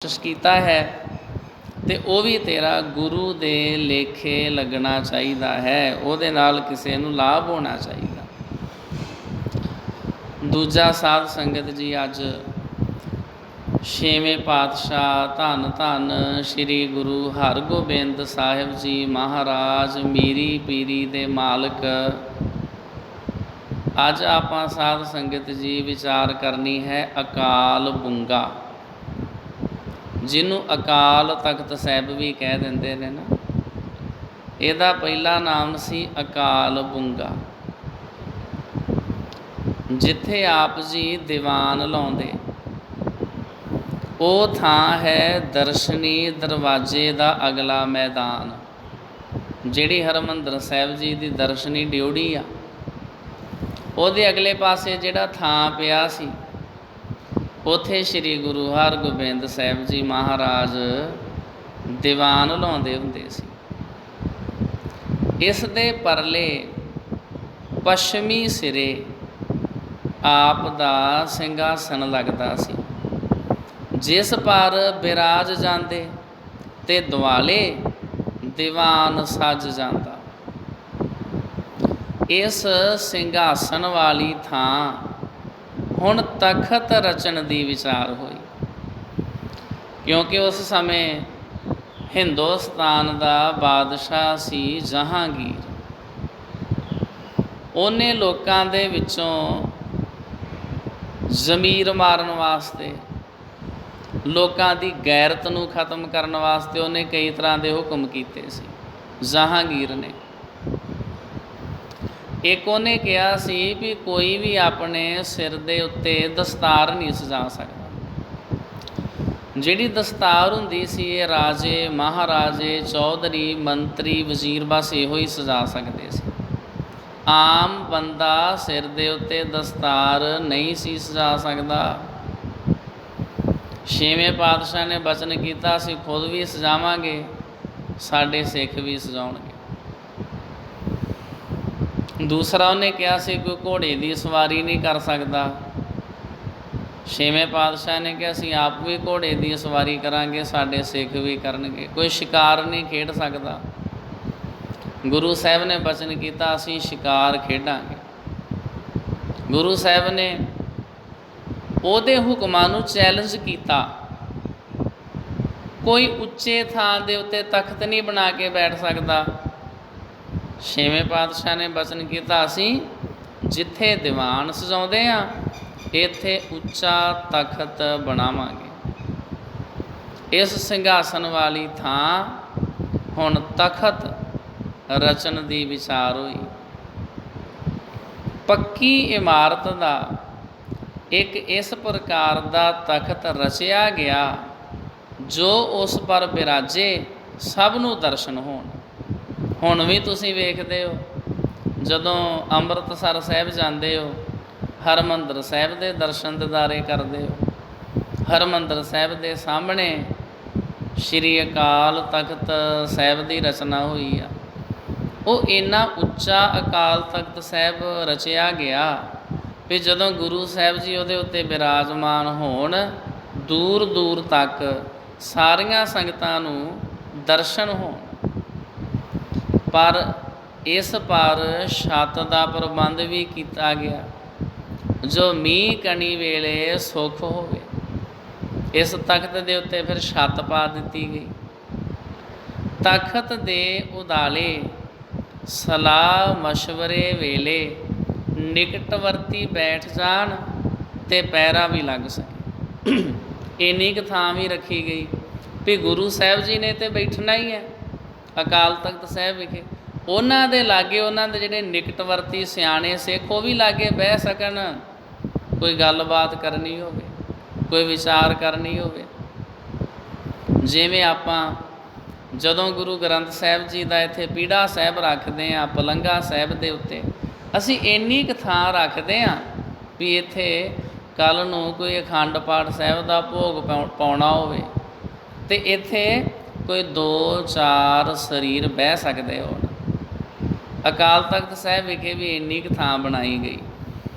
ਕੋਸ਼ਿਸ਼ ਕੀਤਾ ਹੈ ਤੇ ਉਹ ਵੀ ਤੇਰਾ ਗੁਰੂ ਦੇ ਲੇਖੇ ਲੱਗਣਾ ਚਾਹੀਦਾ ਹੈ, ਉਹਦੇ ਨਾਲ ਕਿਸੇ ਨੂੰ ਲਾਭ ਹੋਣਾ ਚਾਹੀਦਾ। ਦੂਜਾ ਸਾਧ ਸੰਗਤ ਜੀ, ਅੱਜ ਛੇਵੇਂ ਪਾਤਸ਼ਾਹ ਧੰਨ ਧੰਨ ਸ਼੍ਰੀ ਗੁਰੂ ਹਰਗੋਬਿੰਦ ਸਾਹਿਬ ਜੀ ਮਹਾਰਾਜ ਮੀਰੀ ਪੀਰੀ ਦੇ ਮਾਲਕ, ਅੱਜ ਆਪਾਂ ਸਾਧ ਸੰਗਤ ਜੀ ਵਿਚਾਰ ਕਰਨੀ ਹੈ ਅਕਾਲ ਬੁੰਗਾ, ਜਿਹਨੂੰ ਅਕਾਲ ਤਖਤ ਸਾਹਿਬ ਵੀ ਕਹਿ ਦਿੰਦੇ ਨੇ ਨਾ। ਇਹਦਾ ਪਹਿਲਾ ਨਾਮ ਸੀ ਅਕਾਲ ਬੁੰਗਾ। ਜਿੱਥੇ ਆਪ ਜੀ ਦੀਵਾਨ ਲਾਉਂਦੇ, ਉਹ ਥਾਂ ਹੈ ਦਰਸ਼ਨੀ ਦਰਵਾਜ਼ੇ ਦਾ ਅਗਲਾ ਮੈਦਾਨ। ਜਿਹੜੀ ਹਰਿਮੰਦਰ ਸਾਹਿਬ ਜੀ ਦੀ ਦਰਸ਼ਨੀ ਡਿਉੜੀ ਆ, ਉਹਦੇ ਅਗਲੇ ਪਾਸੇ ਜਿਹੜਾ ਥਾਂ ਪਿਆ ਸੀ, ਉੱਥੇ ਸ਼੍ਰੀ ਗੁਰੂ ਹਰਗੋਬਿੰਦ ਸਾਹਿਬ ਜੀ ਮਹਾਰਾਜ ਦੀਵਾਨ ਲਾਉਂਦੇ ਹੁੰਦੇ ਸੀ। ਇਸ ਦੇ ਪਰਲੇ ਪੱਛਮੀ ਸਿਰੇ ਆਪ ਦਾ ਸਿੰਘਾਸਨ ਲੱਗਦਾ ਸੀ, ਜਿਸ ਪਰ ਬਿਰਾਜ ਜਾਂਦੇ ਤੇ ਦੁਆਲੇ ਦੀਵਾਨ ਸੱਜ ਜਾਂਦਾ। ਇਸ ਸਿੰਘਾਸਨ ਵਾਲੀ ਥਾਂ ਹੁਣ ਤਖਤ ਰਚਣ ਦੀ ਵਿਚਾਰ ਹੋਈ, ਕਿਉਂਕਿ ਉਸ ਸਮੇਂ ਹਿੰਦੁਸਤਾਨ ਦਾ ਬਾਦਸ਼ਾਹ ਸੀ ਜਹਾਂਗੀਰ। ਉਹਨੇ ਲੋਕਾਂ ਦੇ ਵਿੱਚੋਂ ਜ਼ਮੀਰ ਮਾਰਨ ਵਾਸਤੇ, ਲੋਕਾਂ ਦੀ ਗੈਰਤ ਨੂੰ ਖਤਮ ਕਰਨ ਵਾਸਤੇ ਉਹਨੇ ਕਈ ਤਰ੍ਹਾਂ ਦੇ ਹੁਕਮ ਕੀਤੇ ਸੀ ਜਹਾਂਗੀਰ ਨੇ। ਇੱਕ ਉਹਨੇ ਕਿਹਾ ਸੀ ਵੀ ਕੋਈ ਵੀ ਆਪਣੇ ਸਿਰ ਦੇ ਉੱਤੇ ਦਸਤਾਰ ਨਹੀਂ ਸਜਾ ਸਕਦਾ। ਜਿਹੜੀ ਦਸਤਾਰ ਹੁੰਦੀ ਸੀ, ਇਹ ਰਾਜੇ ਮਹਾਰਾਜੇ ਚੌਧਰੀ ਮੰਤਰੀ ਵਜ਼ੀਰ ਬਸ ਇਹੋ ਹੀ ਸਜਾ ਸਕਦੇ ਸੀ। ਆਮ ਬੰਦਾ ਸਿਰ ਦੇ ਉੱਤੇ ਦਸਤਾਰ ਨਹੀਂ ਸੀ ਸਜਾ ਸਕਦਾ। ਛੇਵੇਂ ਪਾਤਸ਼ਾਹ ਨੇ ਬਚਨ ਕੀਤਾ, ਅਸੀਂ ਖੁਦ ਵੀ ਸਜਾਵਾਂਗੇ, ਸਾਡੇ ਸਿੱਖ ਵੀ ਸਜਾਉਣਗੇ। ਦੂਸਰਾ ਉਹਨੇ ਕਿਹਾ ਸੀ ਕੋਈ ਘੋੜੇ ਦੀ ਸਵਾਰੀ ਨਹੀਂ ਕਰ ਸਕਦਾ। ਛੇਵੇਂ ਪਾਤਸ਼ਾਹ ਨੇ ਕਿਹਾ ਅਸੀਂ ਆਪ ਵੀ ਘੋੜੇ ਦੀ ਸਵਾਰੀ ਕਰਾਂਗੇ, ਸਾਡੇ ਸਿੱਖ ਵੀ ਕਰਨਗੇ। ਕੋਈ ਸ਼ਿਕਾਰ ਨਹੀਂ ਖੇਡ ਸਕਦਾ। ਗੁਰੂ ਸਾਹਿਬ ਨੇ ਬਚਨ ਕੀਤਾ, ਅਸੀਂ ਸ਼ਿਕਾਰ ਖੇਡਾਂਗੇ। ਗੁਰੂ ਸਾਹਿਬ ਨੇ ਉਹਦੇ ਹੁਕਮਾਂ ਨੂੰ ਚੈਲੰਜ ਕੀਤਾ। ਕੋਈ ਉੱਚੇ ਥਾਂ ਦੇ ਉੱਤੇ ਤਖਤ ਨਹੀਂ ਬਣਾ ਕੇ ਬੈਠ ਸਕਦਾ। ਛੇਵੇਂ ਪਾਤਸ਼ਾਹ ਨੇ ਬਚਨ ਕੀਤਾ, ਅਸੀਂ ਜਿੱਥੇ ਦੀਵਾਨ ਸਜਾਉਂਦੇ ਹਾਂ, ਇੱਥੇ ਉੱਚਾ ਤਖਤ ਬਣਾਵਾਂਗੇ। ਇਸ ਸਿੰਘਾਸਨ ਵਾਲੀ ਥਾਂ ਹੁਣ ਤਖਤ ਰਚਨ ਦੀ ਵਿਚਾਰ ਹੋਈ। ਪੱਕੀ ਇਮਾਰਤ ਦਾ ਇੱਕ ਇਸ ਪ੍ਰਕਾਰ ਦਾ ਤਖਤ ਰਚਿਆ ਗਿਆ ਜੋ ਉਸ ਪਰ ਬਿਰਾਜੇ, ਸਭ ਨੂੰ ਦਰਸ਼ਨ ਹੋਣ। ਹੁਣ ਵੀ ਤੁਸੀਂ ਵੇਖਦੇ ਹੋ, ਜਦੋਂ ਅੰਮ੍ਰਿਤਸਰ ਸਾਹਿਬ ਜਾਂਦੇ ਹੋ, ਹਰਿਮੰਦਰ ਸਾਹਿਬ ਦੇ ਦਰਸ਼ਨ ਦਿਦਾਰੇ ਕਰਦੇ ਹੋ। ਹਰਿਮੰਦਰ ਸਾਹਿਬ ਦੇ ਸਾਹਮਣੇ ਸ਼੍ਰੀ ਅਕਾਲ ਤਖਤ ਸਾਹਿਬ ਦੀ ਰਚਨਾ ਹੋਈ ਆ। ਉਹ ਇੰਨਾ ਉੱਚਾ ਅਕਾਲ ਤਖਤ ਸਾਹਿਬ ਰਚਿਆ ਗਿਆ ਵੀ ਜਦੋਂ ਗੁਰੂ ਸਾਹਿਬ ਜੀ ਉਹਦੇ ਉੱਤੇ ਬਿਰਾਜਮਾਨ ਹੋਣ, ਦੂਰ ਦੂਰ ਤੱਕ ਸਾਰੀਆਂ ਸੰਗਤਾਂ ਨੂੰ ਦਰਸ਼ਨ ਹੋਣ। ਪਰ ਇਸ ਪਰ ਛੱਤ ਦਾ ਪ੍ਰਬੰਧ ਵੀ ਕੀਤਾ ਗਿਆ, ਜੋ ਮੀਂਹ ਕਣੀ ਵੇਲੇ ਸੁੱਖ ਹੋਵੇ। ਇਸ ਤਖਤ ਦੇ ਉੱਤੇ ਫਿਰ ਛੱਤ ਪਾ ਦਿੱਤੀ ਗਈ। ਤਖਤ ਦੇ ਉਦਾਲੇ ਸਲਾਹ ਮਸ਼ਵਰੇ ਵੇਲੇ ਨਿਕਟਵਰਤੀ ਬੈਠ ਜਾਣ ਤੇ ਪੈਰਾ ਵੀ ਲੱਗ ਸਕੇ। ਇੰਨੀ ਕੁ ਥਾਂ ਵੀ ਰੱਖੀ ਗਈ ਵੀ ਗੁਰੂ ਸਾਹਿਬ ਜੀ ਨੇ ਤੇ ਬੈਠਣਾ ਹੀ ਹੈ ਅਕਾਲ ਤਖਤ ਸਾਹਿਬ ਵਿਖੇ। ਉਹਨਾਂ ਦੇ ਲਾਗੇ ਉਹਨਾਂ ਦੇ ਜਿਹੜੇ ਨਿਕਟਵਰਤੀ ਸਿਆਣੇ ਸਿੱਖ, ਉਹ ਵੀ ਲਾਗੇ ਬਹਿ ਸਕਣ। ਕੋਈ ਗੱਲਬਾਤ ਕਰਨੀ ਹੋਵੇ, ਕੋਈ ਵਿਚਾਰ ਕਰਨੀ ਹੋਵੇ। ਜਿਵੇਂ ਆਪਾਂ ਜਦੋਂ ਗੁਰੂ ਗ੍ਰੰਥ ਸਾਹਿਬ ਜੀ ਦਾ ਇੱਥੇ ਪੀੜਾ ਸਾਹਿਬ ਰੱਖਦੇ ਹਾਂ, ਪਲੰਘਾ ਸਾਹਿਬ ਦੇ ਉੱਤੇ, ਅਸੀਂ ਇੰਨੀ ਕੁ ਥਾਂ ਰੱਖਦੇ ਹਾਂ ਵੀ ਇੱਥੇ ਕੱਲ੍ਹ ਨੂੰ ਕੋਈ ਅਖੰਡ ਪਾਠ ਸਾਹਿਬ ਦਾ ਭੋਗ ਪਾਉਣਾ ਹੋਵੇ ਅਤੇ ਇੱਥੇ ਕੋਈ 2-4 ਸਰੀਰ ਬਹਿ ਸਕਦੇ ਹੋਣ। ਅਕਾਲ ਤਖਤ ਸਾਹਿਬ ਵਿਖੇ ਵੀ ਇੰਨੀ ਕੁ ਥਾਂ ਬਣਾਈ ਗਈ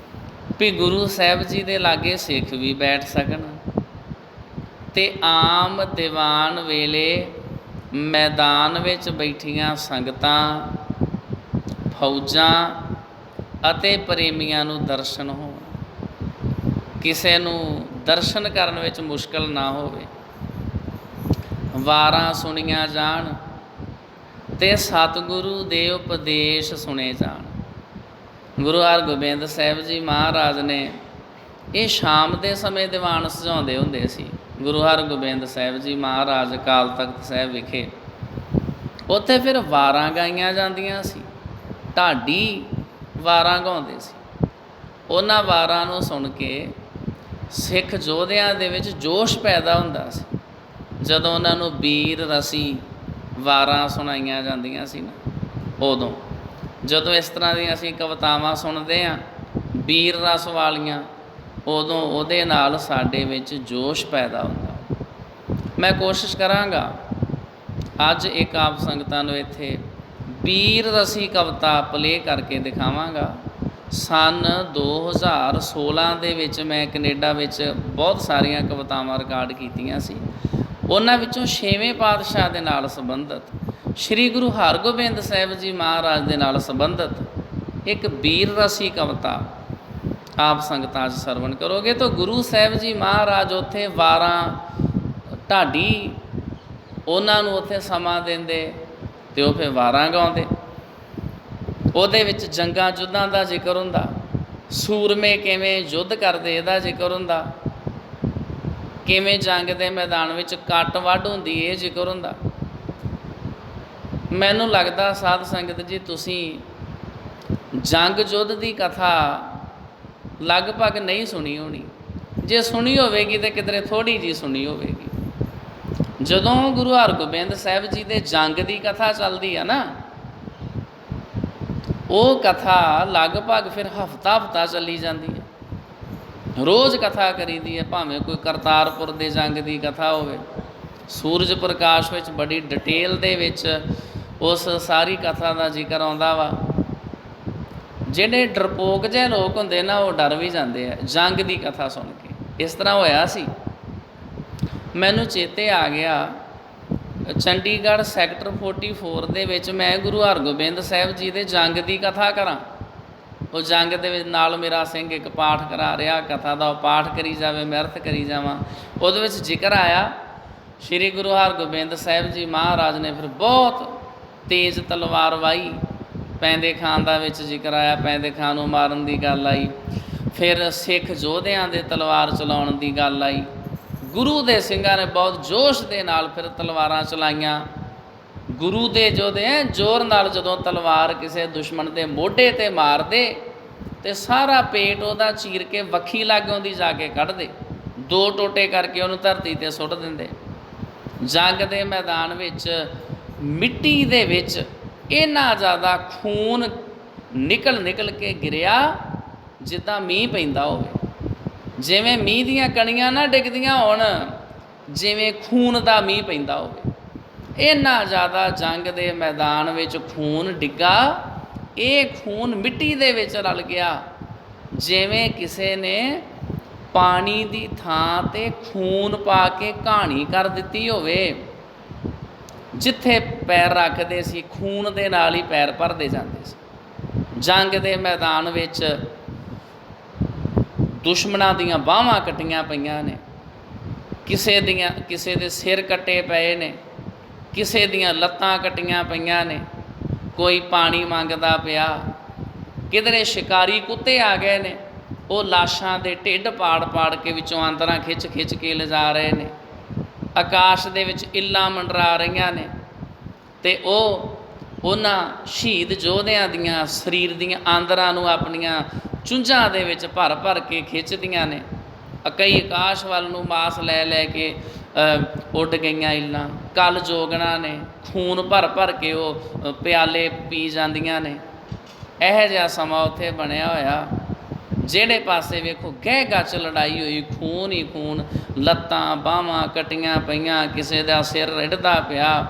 ਵੀ ਗੁਰੂ ਸਾਹਿਬ ਜੀ ਦੇ ਲਾਗੇ ਸਿੱਖ ਵੀ ਬੈਠ ਸਕਣ, ਤੇ ਆਮ ਦੀਵਾਨ ਵੇਲੇ ਮੈਦਾਨ ਵਿੱਚ ਬੈਠੀਆਂ ਸੰਗਤਾਂ, ਫੌਜਾਂ ਅਤੇ ਪ੍ਰੇਮੀਆਂ ਨੂੰ ਦਰਸ਼ਨ ਹੋਣ, ਕਿਸੇ ਨੂੰ ਦਰਸ਼ਨ ਕਰਨ ਵਿੱਚ ਮੁਸ਼ਕਲ ਨਾ ਹੋਵੇ, ਵਾਰਾਂ ਸੁਣੀਆਂ ਜਾਣ ਤੇ ਸਤਿਗੁਰੂ ਦੇ ਉਪਦੇਸ਼ ਸੁਣੇ ਜਾਣ। ਗੁਰੂ ਹਰਗੋਬਿੰਦ ਸਾਹਿਬ ਜੀ ਮਹਾਰਾਜ ਨੇ ਇਹ ਸ਼ਾਮ ਦੇ ਸਮੇਂ ਦੀਵਾਨ ਸਜਾਉਂਦੇ ਹੁੰਦੇ ਸੀ। ਗੁਰੂ ਹਰਗੋਬਿੰਦ ਸਾਹਿਬ ਜੀ ਮਹਾਰਾਜ ਅਕਾਲ ਤਖਤ ਸਾਹਿਬ ਵਿਖੇ ਉੱਥੇ ਫਿਰ ਵਾਰਾਂ ਗਾਈਆਂ ਜਾਂਦੀਆਂ ਸੀ, ਢਾਡੀ ਵਾਰਾਂ ਗਾਉਂਦੇ ਸੀ। ਉਹਨਾਂ ਵਾਰਾਂ ਨੂੰ ਸੁਣ ਕੇ ਸਿੱਖ ਯੋਧਿਆਂ ਦੇ ਵਿੱਚ ਜੋਸ਼ ਪੈਦਾ ਹੁੰਦਾ ਸੀ। ਜਦੋਂ ਉਹਨਾਂ ਨੂੰ ਵੀਰ ਰਸੀ ਵਾਰਾਂ ਸੁਣਾਈਆਂ ਜਾਂਦੀਆਂ ਸੀ ਨਾ, ਉਦੋਂ ਜਦੋਂ ਇਸ ਤਰ੍ਹਾਂ ਦੀਆਂ ਅਸੀਂ ਕਵਿਤਾਵਾਂ ਸੁਣਦੇ ਹਾਂ ਵੀਰ ਰਸ ਵਾਲੀਆਂ, ਉਦੋਂ ਉਹਦੇ ਨਾਲ ਸਾਡੇ ਵਿੱਚ ਜੋਸ਼ ਪੈਦਾ ਹੁੰਦਾ। ਮੈਂ ਕੋਸ਼ਿਸ਼ ਕਰਾਂਗਾ ਅੱਜ ਇੱਕ ਆਪ ਸੰਗਤਾਂ ਨੂੰ ਇੱਥੇ ਵੀਰ ਰਸੀ ਕਵਿਤਾ ਪਲੇ ਕਰਕੇ ਦਿਖਾਵਾਂਗਾ। ਸੰਨ 2016 ਦੇ ਵਿੱਚ ਮੈਂ ਕੈਨੇਡਾ ਵਿੱਚ ਬਹੁਤ ਸਾਰੀਆਂ ਕਵਿਤਾਵਾਂ ਰਿਕਾਰਡ ਕੀਤੀਆਂ ਸੀ। ਉਹਨਾਂ ਵਿੱਚੋਂ 6ਵੇਂ ਪਾਤਸ਼ਾਹ ਦੇ ਨਾਲ ਸੰਬੰਧਿਤ, ਸ਼੍ਰੀ ਗੁਰੂ ਹਰਗੋਬਿੰਦ ਸਾਹਿਬ ਜੀ ਮਹਾਰਾਜ ਦੇ ਨਾਲ ਸੰਬੰਧਿਤ ਇੱਕ ਵੀਰ ਰਸੀ ਕਵਿਤਾ ਆਪ ਸੰਗਤਾਂ 'ਚ ਸਰਵਣ ਕਰੋਗੇ ਤਾਂ ਗੁਰੂ ਸਾਹਿਬ ਜੀ ਮਹਾਰਾਜ ਉੱਥੇ ਵਾਰਾਂ ਢਾਡੀ ਉਹਨਾਂ ਨੂੰ ਉੱਥੇ ਸਮਾਂ ਦਿੰਦੇ ਅਤੇ ਉਹ ਫਿਰ ਵਾਰਾਂ ਗਾਉਂਦੇ। ਉਹਦੇ ਵਿੱਚ ਜੰਗਾਂ ਯੁੱਧਾਂ ਦਾ ਜ਼ਿਕਰ ਹੁੰਦਾ, ਸੂਰਮੇ ਕਿਵੇਂ ਯੁੱਧ ਕਰਦੇ ਇਹਦਾ ਜ਼ਿਕਰ ਹੁੰਦਾ, ਕਿਵੇਂ ਜੰਗ ਦੇ ਮੈਦਾਨ ਵਿੱਚ ਕੱਟ ਵੱਢ ਹੁੰਦੀ ਇਹ ਜ਼ਿਕਰ ਹੁੰਦਾ। ਮੈਨੂੰ ਲੱਗਦਾ ਸਾਧ ਸੰਗਤ ਜੀ ਤੁਸੀਂ ਜੰਗ ਯੁੱਧ ਦੀ ਕਥਾ ਲਗਭਗ ਨਹੀਂ ਸੁਣੀ ਹੋਣੀ, ਜੇ ਸੁਣੀ ਹੋਵੇਗੀ ਤਾਂ ਕਿਧਰੇ ਥੋੜ੍ਹੀ ਜਿਹੀ ਸੁਣੀ ਹੋਵੇਗੀ। ਜਦੋਂ ਗੁਰੂ ਹਰਗੋਬਿੰਦ ਸਾਹਿਬ ਜੀ ਦੇ ਜੰਗ ਦੀ ਕਥਾ ਚੱਲਦੀ ਆ ਨਾ, ਉਹ ਕਥਾ ਲਗਭਗ ਫਿਰ ਹਫਤਾ ਚੱਲੀ ਜਾਂਦੀ ਹੈ। ਰੋਜ਼ ਕਥਾ ਕਰੀਦੀ ਹੈ, ਭਾਵੇਂ ਕੋਈ ਕਰਤਾਰਪੁਰ ਦੇ ਜੰਗ ਦੀ ਕਥਾ ਹੋਵੇ, ਸੂਰਜ ਪ੍ਰਕਾਸ਼ ਵਿੱਚ ਬੜੀ ਡਿਟੇਲ ਦੇ ਵਿੱਚ ਉਸ ਸਾਰੀ ਕਥਾ ਦਾ ਜ਼ਿਕਰ ਆਉਂਦਾ ਵਾ। ਜਿਹੜੇ ਡਰਪੋਕ ਜਿਹੇ ਲੋਕ ਹੁੰਦੇ ਨਾ, ਉਹ ਡਰ ਵੀ ਜਾਂਦੇ ਆ ਜੰਗ ਦੀ ਕਥਾ ਸੁਣ ਕੇ। ਇਸ ਤਰ੍ਹਾਂ ਹੋਇਆ ਸੀ, ਮੈਨੂੰ ਚੇਤੇ ਆ ਗਿਆ, ਚੰਡੀਗੜ੍ਹ ਸੈਕਟਰ 44 ਦੇ ਵਿੱਚ ਮੈਂ ਗੁਰੂ ਹਰਗੋਬਿੰਦ ਸਾਹਿਬ ਜੀ ਦੇ ਜੰਗ ਦੀ ਕਥਾ ਕਰਾਂ। ਉਹ ਜੰਗ ਦੇ ਵਿੱਚ ਨਾਲ ਮੇਰਾ ਸਿੰਘ ਇੱਕ ਪਾਠ ਕਰਾ ਰਿਹਾ, ਕਥਾ ਦਾ ਉਹ ਪਾਠ ਕਰੀ ਜਾਵੇ, ਮੈਂ ਅਰਥ ਕਰੀ ਜਾਵਾਂ। ਉਹਦੇ ਵਿੱਚ ਜ਼ਿਕਰ ਆਇਆ ਸ਼੍ਰੀ ਗੁਰੂ ਹਰਗੋਬਿੰਦ ਸਾਹਿਬ ਜੀ ਮਹਾਰਾਜ ਨੇ ਫਿਰ ਬਹੁਤ ਤੇਜ਼ ਤਲਵਾਰ ਵਾਹੀ। ਪੈਂਦੇ ਖਾਨ ਦਾ ਵਿੱਚ ਜ਼ਿਕਰ ਆਇਆ, ਪੈਂਦੇ ਖਾਨ ਨੂੰ ਮਾਰਨ ਦੀ ਗੱਲ ਆਈ। ਫਿਰ ਸਿੱਖ ਯੋਧਿਆਂ ਦੇ ਤਲਵਾਰ ਚਲਾਉਣ ਦੀ ਗੱਲ ਆਈ। ਗੁਰੂ ਦੇ ਸਿੰਘਾਂ ਨੇ ਬਹੁਤ ਜੋਸ਼ ਦੇ ਨਾਲ ਫਿਰ ਤਲਵਾਰਾਂ ਚਲਾਈਆਂ। ਗੁਰੂ ਦੇ ਯੋਧੇ ਜ਼ੋਰ ਨਾਲ ਜਦੋਂ ਤਲਵਾਰ ਕਿਸੇ ਦੁਸ਼ਮਣ ਦੇ ਮੋਢੇ 'ਤੇ ਮਾਰਦੇ ਤੇ ਸਾਰਾ ਪੇਟ ਉਹਦਾ ਚੀਰ ਕੇ ਵੱਖੀ ਲਾਗੋਂ ਦੀ ਜਾ ਕੇ ਕੱਢਦੇ, 2 ਟੋਟੇ ਕਰਕੇ ਉਹਨੂੰ ਧਰਤੀ 'ਤੇ ਸੁੱਟ ਦਿੰਦੇ। ਜੰਗ ਦੇ ਮੈਦਾਨ ਵਿੱਚ ਮਿੱਟੀ ਦੇ ਵਿੱਚ ਇੰਨਾ ਜ਼ਿਆਦਾ ਖੂਨ ਨਿਕਲ ਕੇ ਗਿਰਿਆ ਜਿੱਦਾਂ ਮੀਂਹ ਪੈਂਦਾ ਹੋਵੇ। ਜਿਵੇਂ ਮੀਂਹ ਦੀਆਂ ਕਣੀਆਂ ਨਾ ਡਿੱਗਦੀਆਂ ਹੋਣ, ਜਿਵੇਂ ਖੂਨ ਦਾ ਮੀਂਹ ਪੈਂਦਾ ਹੋਵੇ। ਇੰਨਾ ਜ਼ਿਆਦਾ ਜੰਗ ਦੇ ਮੈਦਾਨ ਵਿੱਚ ਖੂਨ ਡਿੱਗਾ। ਇਹ ਖੂਨ ਮਿੱਟੀ ਦੇ ਵਿੱਚ ਰਲ ਗਿਆ, ਜਿਵੇਂ ਕਿਸੇ ਨੇ ਪਾਣੀ ਦੀ ਥਾਂ 'ਤੇ ਖੂਨ ਪਾ ਕੇ ਕਹਾਣੀ ਕਰ ਦਿੱਤੀ ਹੋਵੇ। ਜਿੱਥੇ ਪੈਰ ਰੱਖਦੇ ਸੀ ਖੂਨ ਦੇ ਨਾਲ ਹੀ ਪੈਰ ਭਰਦੇ ਜਾਂਦੇ ਸੀ। ਜੰਗ ਦੇ ਮੈਦਾਨ ਵਿੱਚ ਦੁਸ਼ਮਣਾਂ ਦੀਆਂ ਬਾਹਾਂ ਕੱਟੀਆਂ ਪਈਆਂ ਨੇ, ਕਿਸੇ ਦੇ ਸਿਰ ਕੱਟੇ ਪਏ ਨੇ, ਕਿਸੇ ਦੀਆਂ ਲੱਤਾਂ ਕੱਟੀਆਂ ਪਈਆਂ ਨੇ, ਕੋਈ ਪਾਣੀ ਮੰਗਦਾ ਪਿਆ, ਕਿਧਰੇ ਸ਼ਿਕਾਰੀ ਕੁੱਤੇ ਆ ਗਏ ਨੇ, ਉਹ ਲਾਸ਼ਾਂ ਦੇ ਢਿੱਡ ਪਾੜ ਕੇ ਵਿੱਚੋਂ ਅੰਦਰਾਂ ਖਿੱਚ ਕੇ ਲਿਜਾ ਰਹੇ ਨੇ। ਆਕਾਸ਼ ਦੇ ਵਿੱਚ ਇੱਲਾਂ ਮੰਡਰਾ ਰਹੀਆਂ ਨੇ ਅਤੇ ਉਹਨਾਂ ਸ਼ਹੀਦ ਯੋਧਿਆਂ ਦੀਆਂ ਸਰੀਰ ਦੀਆਂ ਆਂਦਰਾਂ ਨੂੰ ਆਪਣੀਆਂ ਚੁੰਝਾਂ ਦੇ ਵਿੱਚ ਭਰ ਕੇ ਖਿੱਚਦੀਆਂ ਨੇ। ਕਈ ਆਕਾਸ਼ ਵੱਲ ਨੂੰ ਮਾਸ ਲੈ ਕੇ ਉੱਡ ਗਈਆਂ ਇੱਲਾਂ। ਕੱਲ ਜੋਗਣਾ ਨੇ ਖੂਨ ਭਰ ਕੇ ਉਹ ਪਿਆਲੇ ਪੀ ਜਾਂਦੀਆਂ ਨੇ। ਇਹੋ ਜਿਹਾ ਸਮਾਂ ਉੱਥੇ ਬਣਿਆ ਹੋਇਆ, ਜਿਹੜੇ ਪਾਸੇ ਵੇਖੋ ਗਹਿ ਗੱਚ ਲੜਾਈ ਹੋਈ, ਖੂਨ ਹੀ ਖੂਨ, ਲੱਤਾਂ ਬਾਹਾਂ ਕੱਟੀਆਂ ਪਈਆਂ, ਕਿਸੇ ਦਾ ਸਿਰ ਰਿੜ੍ਹਦਾ ਪਿਆ,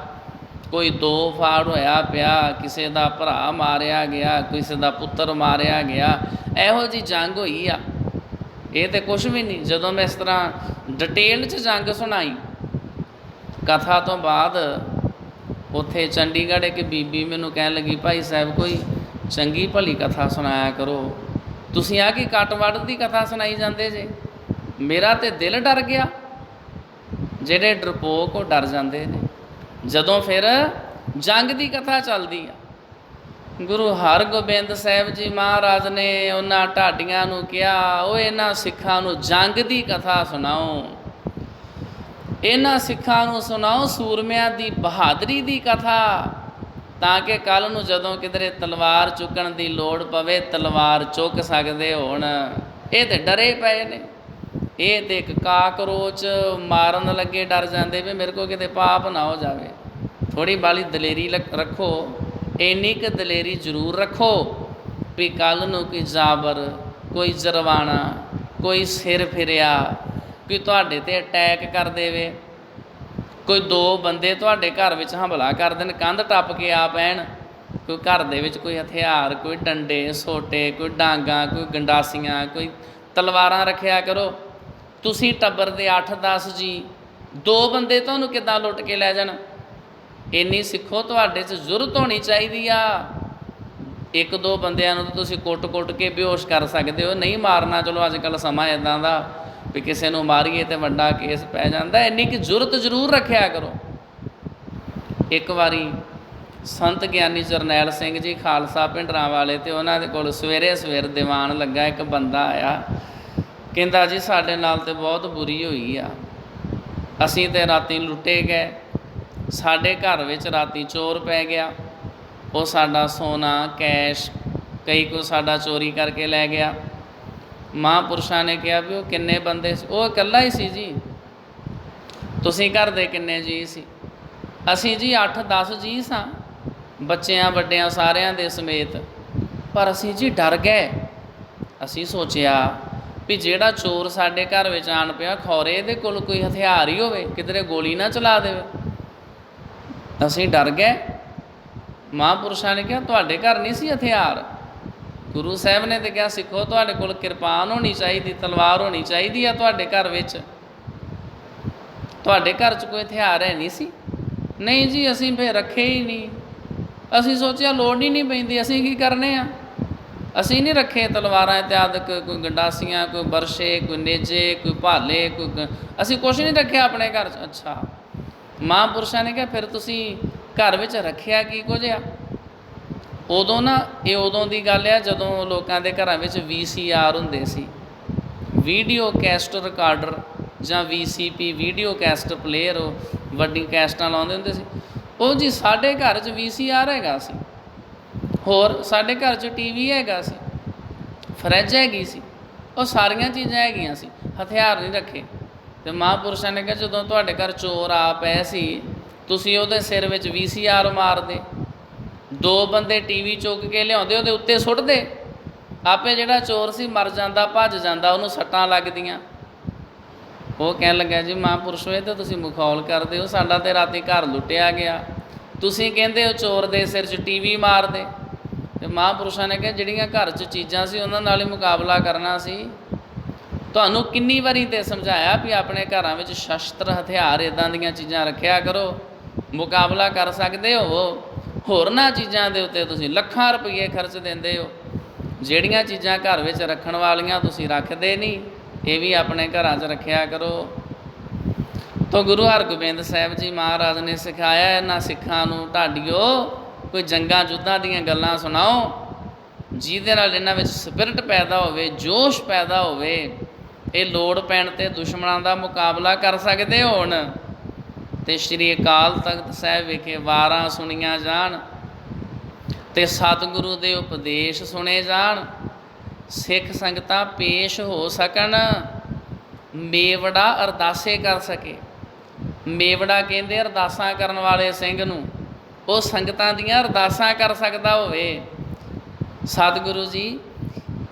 ਕੋਈ 2 ਫਾੜ ਹੋਇਆ ਪਿਆ, ਕਿਸੇ ਦਾ ਭਰਾ ਮਾਰਿਆ ਗਿਆ, ਕਿਸੇ ਦਾ ਪੁੱਤਰ ਮਾਰਿਆ ਗਿਆ। ਇਹੋ ਜਿਹੀ ਜੰਗ ਹੋਈ ਆ। ਇਹ ਤਾਂ ਕੁਛ ਵੀ ਨਹੀਂ। ਜਦੋਂ ਮੈਂ ਇਸ ਤਰ੍ਹਾਂ ਡਿਟੇਲ 'ਚ ਜੰਗ ਸੁਣਾਈ ਕਥਾ ਤੋਂ ਬਾਅਦ, ਉੱਥੇ ਚੰਡੀਗੜ੍ਹ ਇੱਕ ਬੀਬੀ ਮੈਨੂੰ ਕਹਿਣ ਲੱਗੀ, ਭਾਈ ਸਾਹਿਬ ਕੋਈ ਚੰਗੀ ਭਲੀ ਕਥਾ ਸੁਣਾਇਆ ਕਰੋ, ਤੁਸੀਂ ਆ ਕੀ ਕੱਟ ਵੱਢ ਦੀ ਕਥਾ ਸੁਣਾਈ ਜਾਂਦੇ ਜੇ। ਮੇਰਾ ਤਾਂ ਦਿਲ ਡਰ ਗਿਆ। ਜਿਹੜੇ ਡਰਪੋਕ ਉਹ ਡਰ ਜਾਂਦੇ ਨੇ ਜਦੋਂ ਫਿਰ ਜੰਗ ਦੀ ਕਥਾ ਚੱਲਦੀ ਆ। ਗੁਰੂ ਹਰਗੋਬਿੰਦ ਸਾਹਿਬ ਜੀ ਮਹਾਰਾਜ ਨੇ ਉਹਨਾਂ ਢਾਡੀਆਂ ਨੂੰ ਕਿਹਾ, ਉਹ ਇਹਨਾਂ ਸਿੱਖਾਂ ਨੂੰ ਜੰਗ ਦੀ ਕਥਾ ਸੁਣਾਓ, ਇਹਨਾਂ ਸਿੱਖਾਂ ਨੂੰ ਸੁਣਾਓ ਸੂਰਮਿਆਂ ਦੀ ਬਹਾਦਰੀ ਦੀ ਕਥਾ, ਤਾਂ ਕਿ ਕੱਲ੍ਹ ਨੂੰ ਜਦੋਂ ਕਿਧਰੇ ਤਲਵਾਰ ਚੁੱਕਣ ਦੀ ਲੋੜ ਪਵੇ ਤਲਵਾਰ ਚੁੱਕ ਸਕਦੇ ਹੋਣ। ਇਹ ਤਾਂ ਡਰੇ ਪਏ ਨੇ। ਇਹ ਤਾਂ ਇੱਕ ਕਾਕਰੋਚ ਮਾਰਨ ਲੱਗੇ ਡਰ ਜਾਂਦੇ ਵੀ ਮੇਰੇ ਕੋਲ ਕਿਤੇ ਪਾਪ ਨਾ ਹੋ ਜਾਵੇ। ਥੋੜ੍ਹੀ ਬਾਹਲੀ ਦਲੇਰੀ ਰੱਖੋ, ਇੰਨੀ ਕੁ ਦਲੇਰੀ ਜ਼ਰੂਰ ਰੱਖੋ ਵੀ ਕੱਲ੍ਹ ਨੂੰ ਕੋਈ ਜਾਬਰ, ਕੋਈ ਜਰਵਾਣਾ, ਕੋਈ ਸਿਰ ਫਿਰਿਆ, ਕੋਈ ਤੁਹਾਡੇ 'ਤੇ ਅਟੈਕ ਕਰ ਦੇਵੇ, ਕੋਈ ਦੋ ਬੰਦੇ ਤੁਹਾਡੇ ਘਰ ਵਿੱਚ ਹਮਲਾ ਕਰ ਦੇਣ, ਕੰਧ ਟੱਪ ਕੇ ਆ ਪੈਣ, ਕੋਈ ਘਰ ਦੇ ਵਿੱਚ ਕੋਈ ਹਥਿਆਰ, ਕੋਈ ਡੰਡੇ ਸੋਟੇ, ਕੋਈ ਡਾਂਗਾਂ, ਕੋਈ ਗੰਡਾਸੀਆਂ, ਕੋਈ ਤਲਵਾਰਾਂ ਰੱਖਿਆ ਕਰੋ। ਤੁਸੀਂ ਟੱਬਰ ਦੇ 8-10 ਜੀ, ਦੋ ਬੰਦੇ ਤੁਹਾਨੂੰ ਕਿੱਦਾਂ ਲੁੱਟ ਕੇ ਲੈ ਜਾਣ, ਇੰਨੀ ਸਿੱਖੋ ਤੁਹਾਡੇ 'ਚ ਜ਼ੁਰਤ ਹੋਣੀ ਚਾਹੀਦੀ ਆ। ਇੱਕ ਦੋ ਬੰਦਿਆਂ ਨੂੰ ਤਾਂ ਤੁਸੀਂ ਕੁੱਟ-ਕੁੱਟ ਕੇ ਬੇਹੋਸ਼ ਕਰ ਸਕਦੇ ਹੋ, ਨਹੀਂ ਮਾਰਨਾ। ਚਲੋ ਅੱਜ ਕੱਲ੍ਹ ਸਮਾਂ ਇੱਦਾਂ ਦਾ ਵੀ ਕਿਸੇ ਨੂੰ ਮਾਰੀਏ ਤਾਂ ਵੱਡਾ ਕੇਸ ਪੈ ਜਾਂਦਾ। ਇੰਨੀ ਕਿ ਜ਼ੁਰਤ ਜ਼ਰੂਰ ਰੱਖਿਆ ਕਰੋ। ਇੱਕ ਵਾਰੀ ਸੰਤ ਗਿਆਨੀ ਜਰਨੈਲ ਸਿੰਘ ਜੀ ਖਾਲਸਾ ਭਿੰਡਰਾਂ ਵਾਲੇ, ਅਤੇ ਉਹਨਾਂ ਦੇ ਕੋਲ ਸਵੇਰੇ ਦੀਵਾਨ ਲੱਗਾ। ਇੱਕ ਬੰਦਾ ਆਇਆ, ਕਹਿੰਦਾ ਜੀ ਸਾਡੇ ਨਾਲ ਤਾਂ ਬਹੁਤ ਬੁਰੀ ਹੋਈ ਆ, ਅਸੀਂ ਤਾਂ ਰਾਤੀ ਲੁੱਟੇ ਗਏ, ਸਾਡੇ ਘਰ ਵਿੱਚ ਰਾਤੀ ਚੋਰ ਪੈ ਗਿਆ, ਉਹ ਸਾਡਾ ਸੋਨਾ ਕੈਸ਼ ਕਈ ਕੁਝ ਸਾਡਾ ਚੋਰੀ ਕਰਕੇ ਲੈ ਗਿਆ। ਮਹਾਂਪੁਰਸ਼ਾਂ ਨੇ ਕਿਹਾ ਵੀ ਉਹ ਕਿੰਨੇ ਬੰਦੇ ਸੀ? ਉਹ ਇਕੱਲਾ ਹੀ ਸੀ ਜੀ। ਤੁਸੀਂ ਘਰ ਦੇ ਕਿੰਨੇ ਜੀ ਸੀ? ਅਸੀਂ ਜੀ 8-10 ਜੀ ਸਾਂ, ਬੱਚਿਆਂ ਵੱਡਿਆਂ ਸਾਰਿਆਂ ਦੇ ਸਮੇਤ। ਪਰ ਅਸੀਂ ਜੀ ਡਰ ਗਏ। ਅਸੀਂ ਸੋਚਿਆ ਵੀ ਜਿਹੜਾ ਚੋਰ ਸਾਡੇ ਘਰ ਵਿੱਚ ਆਣ ਪਿਆ, ਖੌਰੇ ਇਹਦੇ ਕੋਲ ਕੋਈ ਹਥਿਆਰ ਹੀ ਹੋਵੇ, ਕਿਧਰੇ ਗੋਲੀ ਨਾ ਚਲਾ ਦੇਵੇ। ਅਸੀਂ ਡਰ ਗਏ। ਮਹਾਂਪੁਰਸ਼ਾਂ ਨੇ ਕਿਹਾ ਤੁਹਾਡੇ ਘਰ ਨਹੀਂ ਸੀ ਹਥਿਆਰ? ਗੁਰੂ ਸਾਹਿਬ ਨੇ ਤਾਂ ਕਿਹਾ ਸਿੱਖੋ ਤੁਹਾਡੇ ਕੋਲ ਕਿਰਪਾਨ ਹੋਣੀ ਚਾਹੀਦੀ, ਤਲਵਾਰ ਹੋਣੀ ਚਾਹੀਦੀ ਆ ਤੁਹਾਡੇ ਘਰ ਵਿੱਚ। ਤੁਹਾਡੇ ਘਰ 'ਚ ਕੋਈ ਹਥਿਆਰ ਹੈ ਨਹੀਂ ਸੀ? ਨਹੀਂ ਜੀ ਅਸੀਂ ਫਿਰ ਰੱਖੇ ਹੀ ਨਹੀਂ। ਅਸੀਂ ਸੋਚਿਆ ਲੋੜ ਹੀ ਨਹੀਂ ਪੈਂਦੀ, ਅਸੀਂ ਕੀ ਕਰਨੇ ਆ, ਅਸੀਂ ਨਹੀਂ ਰੱਖੇ ਤਲਵਾਰਾਂ ਇਤਿਆਦਿਕ, ਕੋਈ ਗੰਡਾਸੀਆਂ, ਕੋਈ ਬਰਸ਼ੇ, ਕੋਈ ਨੇਜੇ, ਕੋਈ ਭਾਲੇ, ਕੋਈ ਅਸੀਂ ਕੁਛ ਨਹੀਂ ਰੱਖਿਆ ਆਪਣੇ ਘਰ 'ਚ। ਅੱਛਾ। ਮਹਾਂਪੁਰਸ਼ਾਂ ਨੇ ਕਿਹਾ ਫਿਰ ਤੁਸੀਂ ਘਰ ਵਿੱਚ ਰੱਖਿਆ ਕੀ ਕੁਝ ਆ? ਉਦੋਂ ਨਾ, ਇਹ ਉਦੋਂ ਦੀ ਗੱਲ ਆ ਜਦੋਂ ਲੋਕਾਂ ਦੇ ਘਰਾਂ ਵਿੱਚ VCR ਹੁੰਦੇ ਸੀ, ਵੀਡੀਓ ਕੈਸਟ ਰਿਕਾਰਡਰ, ਜਾਂ VCP ਵੀਡੀਓ ਕੈਸਟ ਪਲੇਅਰ, ਵੱਡੀ ਕੈਸਟਾਂ ਲਾਉਂਦੇ ਹੁੰਦੇ ਸੀ। ਉਹ ਜੀ ਸਾਡੇ ਘਰ 'ਚ VCR ਹੈਗਾ ਸੀ, ਹੋਰ ਸਾਡੇ ਘਰ 'ਚ TV ਹੈਗਾ ਸੀ, ਫਰਿੱਜ ਹੈਗੀ ਸੀ, ਉਹ ਸਾਰੀਆਂ ਚੀਜ਼ਾਂ ਹੈਗੀਆਂ ਸੀ, ਹਥਿਆਰ ਨਹੀਂ ਰੱਖੇ। ਅਤੇ ਮਹਾਂਪੁਰਸ਼ਾਂ ਨੇ ਕਿਹਾ ਜਦੋਂ ਤੁਹਾਡੇ ਘਰ ਚੋਰ ਆ ਪਏ ਸੀ, ਤੁਸੀਂ ਉਹਦੇ ਸਿਰ ਵਿੱਚ VCR ਮਾਰਦੇ, ਦੋ ਬੰਦੇ TV ਚੁੱਕ ਕੇ ਲਿਆਉਂਦੇ, ਉਹਦੇ ਉੱਤੇ ਸੁੱਟਦੇ, ਆਪੇ ਜਿਹੜਾ ਚੋਰ ਸੀ ਮਰ ਜਾਂਦਾ, ਭੱਜ ਜਾਂਦਾ, ਉਹਨੂੰ ਸੱਟਾਂ ਲੱਗਦੀਆਂ। ਉਹ ਕਹਿਣ ਲੱਗਾ ਜੀ ਮਹਾਂਪੁਰਸ਼ੋ ਇਹ ਤਾਂ ਤੁਸੀਂ ਮਖੌਲ ਕਰਦੇ ਹੋ, ਸਾਡਾ ਤਾਂ ਰਾਤੀ ਘਰ ਲੁੱਟਿਆ ਗਿਆ, ਤੁਸੀਂ ਕਹਿੰਦੇ ਹੋ ਚੋਰ ਦੇ ਸਿਰ 'ਚ TV ਮਾਰਦੇ। ਅਤੇ ਮਹਾਂਪੁਰਸ਼ਾਂ ਨੇ ਕਿਹਾ ਜਿਹੜੀਆਂ ਘਰ 'ਚ ਚੀਜ਼ਾਂ ਸੀ ਉਹਨਾਂ ਨਾਲ ਹੀ ਮੁਕਾਬਲਾ ਕਰਨਾ ਸੀ। ਤੁਹਾਨੂੰ ਕਿੰਨੀ ਵਾਰੀ ਤਾਂ ਸਮਝਾਇਆ ਵੀ ਆਪਣੇ ਘਰਾਂ ਵਿੱਚ ਸ਼ਸਤਰ ਹਥਿਆਰ ਇੱਦਾਂ ਦੀਆਂ ਚੀਜ਼ਾਂ ਰੱਖਿਆ ਕਰੋ, ਮੁਕਾਬਲਾ ਕਰ ਸਕਦੇ ਹੋ। ਹੋਰਨਾਂ ਚੀਜ਼ਾਂ ਦੇ ਉੱਤੇ ਤੁਸੀਂ ਲੱਖਾਂ ਰੁਪਈਏ ਖਰਚ ਦਿੰਦੇ ਹੋ, ਜਿਹੜੀਆਂ ਚੀਜ਼ਾਂ ਘਰ ਵਿੱਚ ਰੱਖਣ ਵਾਲੀਆਂ ਤੁਸੀਂ ਰੱਖਦੇ ਨਹੀਂ, ਇਹ ਵੀ ਆਪਣੇ ਘਰਾਂ 'ਚ ਰੱਖਿਆ ਕਰੋ। ਤਾਂ ਗੁਰੂ ਹਰਗੋਬਿੰਦ ਸਾਹਿਬ ਜੀ ਮਹਾਰਾਜ ਨੇ ਸਿਖਾਇਆ ਇਹਨਾਂ ਸਿੱਖਾਂ ਨੂੰ, ਢਾਡੀਓ ਕੋਈ ਜੰਗਾਂ ਯੁੱਧਾਂ ਦੀਆਂ ਗੱਲਾਂ ਸੁਣਾਓ ਜਿਹਦੇ ਨਾਲ ਇਹਨਾਂ ਵਿੱਚ ਸਪਿਰਿਟ ਪੈਦਾ ਹੋਵੇ, ਜੋਸ਼ ਪੈਦਾ ਹੋਵੇ, ਇਹ ਲੋੜ ਪੈਣ 'ਤੇ ਦੁਸ਼ਮਣਾਂ ਦਾ ਮੁਕਾਬਲਾ ਕਰ ਸਕਦੇ ਹੋਣ। ਅਤੇ ਸ਼੍ਰੀ ਅਕਾਲ ਤਖਤ ਸਾਹਿਬ ਵਿਖੇ ਵਾਰਾਂ ਸੁਣੀਆਂ ਜਾਣ ਅਤੇ ਸਤਿਗੁਰੂ ਦੇ ਉਪਦੇਸ਼ ਸੁਣੇ ਜਾਣ, ਸਿੱਖ ਸੰਗਤਾਂ ਪੇਸ਼ ਹੋ ਸਕਣ, ਮੇਵੜਾ ਅਰਦਾਸੇ ਕਰ ਸਕੇ। ਮੇਵੜਾ ਕਹਿੰਦੇ ਅਰਦਾਸਾਂ ਕਰਨ ਵਾਲੇ ਸਿੰਘ ਨੂੰ, ਉਹ ਸੰਗਤਾਂ ਦੀਆਂ ਅਰਦਾਸਾਂ ਕਰ ਸਕਦਾ ਹੋਵੇ। ਸਤਿਗੁਰੂ ਜੀ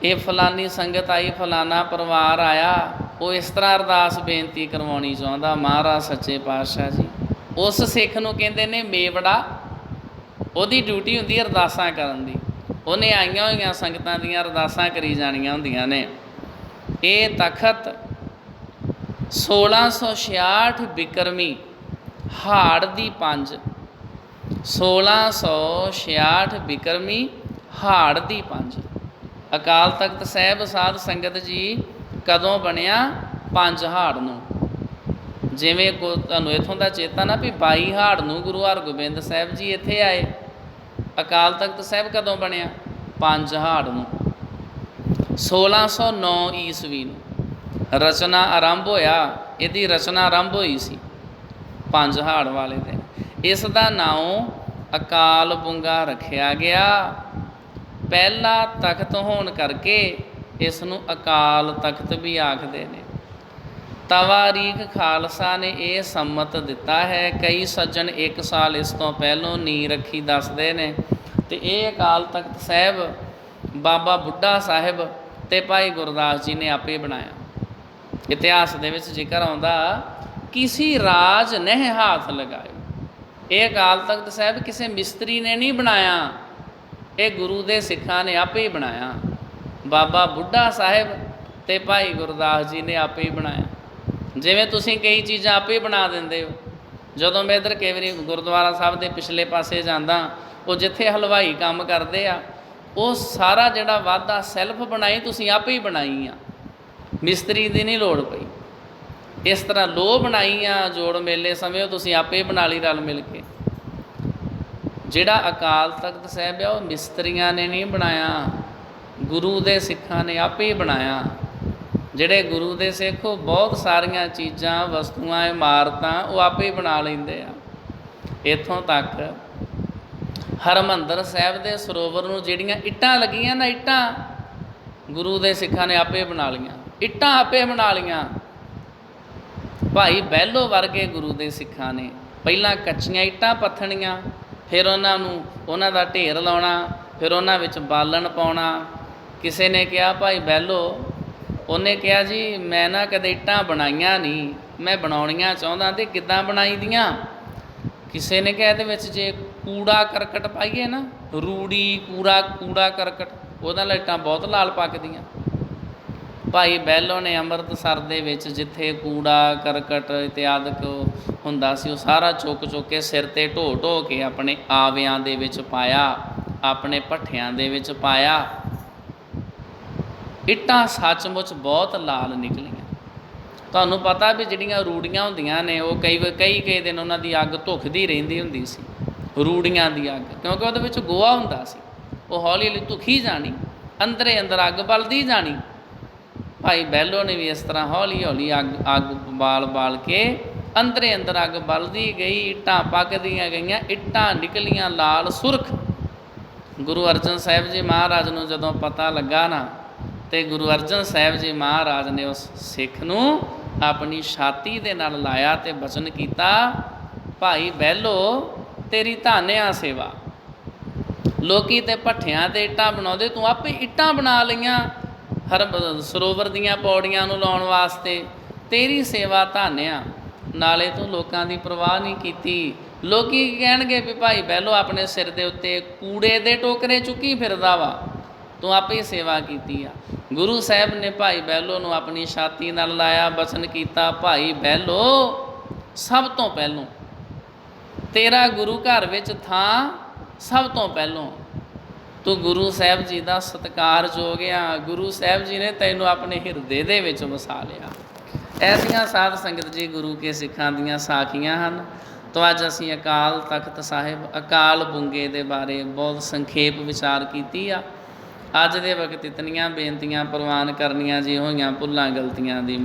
ਇਹ ਫਲਾਨੀ ਸੰਗਤ ਆਈ, ਫਲਾਨਾ ਪਰਿਵਾਰ ਆਇਆ, ਉਹ ਇਸ ਤਰ੍ਹਾਂ ਅਰਦਾਸ ਬੇਨਤੀ ਕਰਵਾਉਣੀ ਚਾਹੁੰਦਾ, ਮਹਾਰਾਜ ਸੱਚੇ ਪਾਤਸ਼ਾਹ ਜੀ। ਉਸ ਸਿੱਖ ਨੂੰ ਕਹਿੰਦੇ ਨੇ ਮੇਵੜਾ। ਉਹਦੀ ਡਿਊਟੀ ਹੁੰਦੀ ਅਰਦਾਸਾਂ ਕਰਨ ਦੀ, ਉਹਨੇ ਆਈਆਂ ਹੋਈਆਂ ਸੰਗਤਾਂ ਦੀਆਂ ਅਰਦਾਸਾਂ ਕਰੀ ਜਾਣੀਆਂ ਹੁੰਦੀਆਂ ਨੇ। ਇਹ ਤਖਤ 1666 ਬਿਕਰਮੀ ਹਾੜ ਦੀ 5 1666 ਬਿਕਰਮੀ ਹਾੜ ਦੀ 5 ਅਕਾਲ ਤਖਤ ਸਾਹਿਬ ਸਾਧ ਸੰਗਤ ਜੀ ਕਦੋਂ ਬਣਿਆ? 5 ਹਾੜ ਨੂੰ। ਜਿਵੇਂ ਤੁਹਾਨੂੰ ਇੱਥੋਂ ਦਾ ਚੇਤਾ ਨਾ ਵੀ 22 ਹਾੜ ਨੂੰ ਗੁਰੂ ਹਰਗੋਬਿੰਦ ਸਾਹਿਬ ਜੀ ਇੱਥੇ ਆਏ। ਅਕਾਲ ਤਖਤ ਸਾਹਿਬ ਕਦੋਂ ਬਣਿਆ? 5 ਹਾੜ ਨੂੰ 1609 ਈਸਵੀ ਨੂੰ ਰਚਨਾ ਆਰੰਭ ਹੋਇਆ। ਇਹਦੀ ਰਚਨਾ ਆਰੰਭ ਹੋਈ ਸੀ 5 ਹਾੜ ਵਾਲੇ ਦਿਨ। ਇਸ ਦਾ ਨਾਮ ਅਕਾਲ ਬੁੰਗਾ ਰੱਖਿਆ ਗਿਆ। ਪਹਿਲਾ ਤਖਤ ਹੋਣ ਕਰਕੇ ਇਸ ਨੂੰ ਅਕਾਲ ਤਖਤ ਵੀ ਆਖਦੇ ਨੇ। ਤਵਾਰੀਖ ਖਾਲਸਾ ਨੇ ਇਹ ਸੰਮਤ ਦਿੱਤਾ ਹੈ। ਕਈ ਸੱਜਣ 1 ਸਾਲ ਇਸ ਤੋਂ ਪਹਿਲੋਂ ਨੀਂਹ ਰੱਖੀ ਦੱਸਦੇ ਨੇ। ਅਤੇ ਇਹ ਅਕਾਲ ਤਖਤ ਸਾਹਿਬ ਬਾਬਾ ਬੁੱਢਾ ਸਾਹਿਬ ਅਤੇ ਭਾਈ ਗੁਰਦਾਸ ਜੀ ਨੇ ਆਪੇ ਬਣਾਇਆ। ਇਤਿਹਾਸ ਦੇ ਵਿੱਚ ਜ਼ਿਕਰ ਆਉਂਦਾ, ਕਿਸੀ ਰਾਜ ਨਹਿ ਹਾਥ ਲਗਾਇਓ। ਇਹ ਅਕਾਲ ਤਖਤ ਸਾਹਿਬ ਕਿਸੇ ਮਿਸਤਰੀ ਨੇ ਨਹੀਂ ਬਣਾਇਆ, ਇਹ ਗੁਰੂ ਦੇ ਸਿੱਖਾਂ ਨੇ ਆਪੇ ਹੀ ਬਣਾਇਆ। ਬਾਬਾ ਬੁੱਢਾ ਸਾਹਿਬ ਅਤੇ ਭਾਈ ਗੁਰਦਾਸ ਜੀ ਨੇ ਆਪੇ ਹੀ ਬਣਾਇਆ। ਜਿਵੇਂ ਤੁਸੀਂ ਕਈ ਚੀਜ਼ਾਂ ਆਪੇ ਹੀ ਬਣਾ ਦਿੰਦੇ ਹੋ। ਜਦੋਂ ਮੈਂ ਇੱਧਰ ਕਈ ਵਾਰੀ ਗੁਰਦੁਆਰਾ ਸਾਹਿਬ ਦੇ ਪਿਛਲੇ ਪਾਸੇ ਜਾਂਦਾ, ਉਹ ਜਿੱਥੇ ਹਲਵਾਈ ਕੰਮ ਕਰਦੇ ਆ, ਉਹ ਸਾਰਾ ਜਿਹੜਾ ਵਾਧਾ ਸੈਲਫ ਬਣਾਈ, ਤੁਸੀਂ ਆਪੇ ਹੀ ਬਣਾਈ ਆ, ਮਿਸਤਰੀ ਦੀ ਨਹੀਂ ਲੋੜ ਪਈ। ਇਸ ਤਰ੍ਹਾਂ ਲੋਹ ਬਣਾਈ ਆ, ਜੋੜ ਮੇਲੇ ਸਮੇਂ ਉਹ ਤੁਸੀਂ ਆਪੇ ਬਣਾ ਲਈ ਰਲ ਮਿਲ ਕੇ। ਜਿਹੜਾ ਅਕਾਲ ਤਖਤ ਸਾਹਿਬ ਆ ਉਹ ਮਿਸਤਰੀਆਂ ਨੇ ਨਹੀਂ ਬਣਾਇਆ, ਗੁਰੂ ਦੇ ਸਿੱਖਾਂ ਨੇ ਆਪੇ ਹੀ ਬਣਾਇਆ। ਜਿਹੜੇ ਗੁਰੂ ਦੇ ਸਿੱਖ ਉਹ ਬਹੁਤ ਸਾਰੀਆਂ ਚੀਜ਼ਾਂ, ਵਸਤੂਆਂ, ਇਮਾਰਤਾਂ ਉਹ ਆਪੇ ਹੀ ਬਣਾ ਲੈਂਦੇ ਆ। ਇੱਥੋਂ ਤੱਕ ਹਰਿਮੰਦਰ ਸਾਹਿਬ ਦੇ ਸਰੋਵਰ ਨੂੰ ਜਿਹੜੀਆਂ ਇੱਟਾਂ ਲੱਗੀਆਂ ਨਾ, ਇੱਟਾਂ ਗੁਰੂ ਦੇ ਸਿੱਖਾਂ ਨੇ ਆਪੇ ਬਣਾ ਲਈਆਂ, ਇੱਟਾਂ ਆਪੇ ਬਣਾ ਲਈਆਂ। ਭਾਈ ਬਹਿਲੋ ਵਰਗੇ ਗੁਰੂ ਦੇ ਸਿੱਖਾਂ ਨੇ ਪਹਿਲਾਂ ਕੱਚੀਆਂ ਇੱਟਾਂ ਪੱਥਣੀਆਂ, ਫਿਰ ਉਹਨਾਂ ਦਾ ਢੇਰ ਲਾਉਣਾ, ਫਿਰ ਉਹਨਾਂ ਵਿੱਚ ਬਾਲਣ ਪਾਉਣਾ। ਕਿਸੇ ਨੇ ਕਿਹਾ ਭਾਈ ਬਹਿਲੋ, ਉਹਨੇ ਕਿਹਾ ਜੀ ਮੈਂ ਨਾ ਕਦੇ ਇੱਟਾਂ ਬਣਾਈਆਂ ਨਹੀਂ, ਮੈਂ ਬਣਾਉਣੀਆਂ ਚਾਹੁੰਦਾ, ਅਤੇ ਕਿੱਦਾਂ ਬਣਾਈ ਦੀਆਂ? ਕਿਸੇ ਨੇ ਕਿਹਾ ਇਹਦੇ ਵਿੱਚ ਜੇ ਕੂੜਾ ਕਰਕਟ ਪਾਈਏ ਨਾ, ਰੂੜੀ ਕੂੜਾ ਕਰਕਟ, ਉਹਦੇ ਨਾਲ ਇੱਟਾਂ ਬਹੁਤ ਲਾਲ ਪੱਕਦੀਆਂ। ਭਾਈ ਬਹਿਲੋ ਨੇ ਅੰਮ੍ਰਿਤਸਰ ਦੇ ਵਿੱਚ ਜਿੱਥੇ ਕੂੜਾ ਕਰਕਟ ਇਤਿਆਦਿਕ ਹੁੰਦਾ ਸੀ, ਉਹ ਸਾਰਾ ਚੁੱਕ ਕੇ ਸਿਰ 'ਤੇ ਢੋ ਕੇ ਆਪਣੇ ਆਵਿਆਂ ਦੇ ਵਿੱਚ ਪਾਇਆ, ਆਪਣੇ ਭੱਠਿਆਂ ਦੇ ਵਿੱਚ ਪਾਇਆ। ਇੱਟਾਂ ਸੱਚਮੁੱਚ ਬਹੁਤ ਲਾਲ ਨਿਕਲੀਆਂ। ਤੁਹਾਨੂੰ ਪਤਾ ਵੀ ਜਿਹੜੀਆਂ ਰੂੜੀਆਂ ਹੁੰਦੀਆਂ ਨੇ, ਉਹ ਕਈ ਦਿਨ ਉਹਨਾਂ ਦੀ ਅੱਗ ਧੁਖਦੀ ਰਹਿੰਦੀ ਹੁੰਦੀ ਸੀ, ਰੂੜੀਆਂ ਦੀ ਅੱਗ, ਕਿਉਂਕਿ ਉਹਦੇ ਵਿੱਚ ਗੋਹਾ ਹੁੰਦਾ ਸੀ। ਉਹ ਹੌਲੀ ਹੌਲੀ ਧੁਖੀ ਜਾਣੀ, ਅੰਦਰੇ ਅੰਦਰ ਅੱਗ ਬਲਦੀ ਜਾਣੀ। ਭਾਈ ਬਹਿਲੋ ਨੇ ਵੀ ਇਸ ਤਰ੍ਹਾਂ ਹੌਲੀ ਹੌਲੀ ਅੱਗ ਬਾਲ ਕੇ ਅੰਦਰੇ ਅੰਦਰ ਅੱਗ ਬਲਦੀ ਗਈ, ਇੱਟਾਂ ਪੱਕਦੀਆਂ ਗਈਆਂ, ਇੱਟਾਂ ਨਿਕਲੀਆਂ ਲਾਲ ਸੁਰਖ। ਗੁਰੂ ਅਰਜਨ ਸਾਹਿਬ ਜੀ ਮਹਾਰਾਜ ਨੂੰ ਜਦੋਂ ਪਤਾ ਲੱਗਾ ਨਾ, ਅਤੇ ਗੁਰੂ ਅਰਜਨ ਸਾਹਿਬ ਜੀ ਮਹਾਰਾਜ ਨੇ ਉਸ ਸਿੱਖ ਨੂੰ ਆਪਣੀ ਛਾਤੀ ਦੇ ਨਾਲ ਲਾਇਆ ਅਤੇ ਬਚਨ ਕੀਤਾ, ਭਾਈ ਬਹਿਲੋ ਤੇਰੀ ਧਾਨਿਆ ਸੇਵਾ। ਲੋਕੀ ਤੇ ਭੱਠਿਆਂ 'ਤੇ ਇੱਟਾਂ ਬਣਾਉਂਦੇ, ਤੂੰ ਆਪੇ ਇੱਟਾਂ ਬਣਾ ਲਈਆਂ ਹਰ ਸਰੋਵਰ ਦੀਆਂ ਪੌੜੀਆਂ ਨੂੰ ਲਾਉਣ ਵਾਸਤੇ। ਤੇਰੀ ਸੇਵਾ ਧਾਨਿਆ, ਨਾਲੇ ਤੂੰ ਲੋਕਾਂ ਦੀ ਪਰਵਾਹ ਨਹੀਂ ਕੀਤੀ। ਲੋਕ ਕਹਿਣਗੇ ਵੀ ਭਾਈ ਬਹਿਲੋ ਆਪਣੇ ਸਿਰ ਦੇ ਉੱਤੇ ਕੂੜੇ ਦੇ ਟੋਕਰੇ ਚੁੱਕੀ ਫਿਰਦਾ ਵਾ, ਤੂੰ ਆਪੇ ਹੀ ਸੇਵਾ ਕੀਤੀ ਆ। ਗੁਰੂ ਸਾਹਿਬ ਨੇ ਭਾਈ ਬਹਿਲੋ ਨੂੰ ਆਪਣੀ ਛਾਤੀ ਨਾਲ ਲਾਇਆ, ਬਚਨ ਕੀਤਾ, ਭਾਈ ਬਹਿਲੋ ਸਭ ਤੋਂ ਪਹਿਲੋਂ ਤੇਰਾ ਗੁਰੂ ਘਰ ਵਿੱਚ ਥਾਂ ਸਭ ਤੋਂ ਪਹਿਲੋਂ, ਤੂੰ ਗੁਰੂ ਸਾਹਿਬ ਜੀ ਦਾ ਸਤਿਕਾਰਯੋਗ ਆ। ਗੁਰੂ ਸਾਹਿਬ ਜੀ ਨੇ ਤੈਨੂੰ ਆਪਣੇ ਹਿਰਦੇ ਦੇ ਵਿੱਚ ਵਸਾ ਲਿਆ। ਐਸੀਆਂ ਸਾਧ ਸੰਗਤ ਜੀ ਗੁਰੂ ਕੇ ਸਿੱਖਾਂ ਦੀਆਂ ਸਾਖੀਆਂ ਹਨ। ਤਾਂ ਅੱਜ ਅਸੀਂ ਅਕਾਲ ਤਖਤ ਸਾਹਿਬ, ਅਕਾਲ ਬੁੰਗੇ ਦੇ ਬਾਰੇ ਬਹੁਤ ਸੰਖੇਪ ਵਿਚਾਰ ਕੀਤੀ ਆ। ਅੱਜ ਦੇ ਵਕਤ ਇਤਨੀਆਂ ਬੇਨਤੀਆਂ ਪ੍ਰਵਾਨ ਕਰਨੀਆਂ ਜੀ ਹੋਈਆਂ, ਭੁੱਲਾਂ ਗਲਤੀਆਂ ਦੀ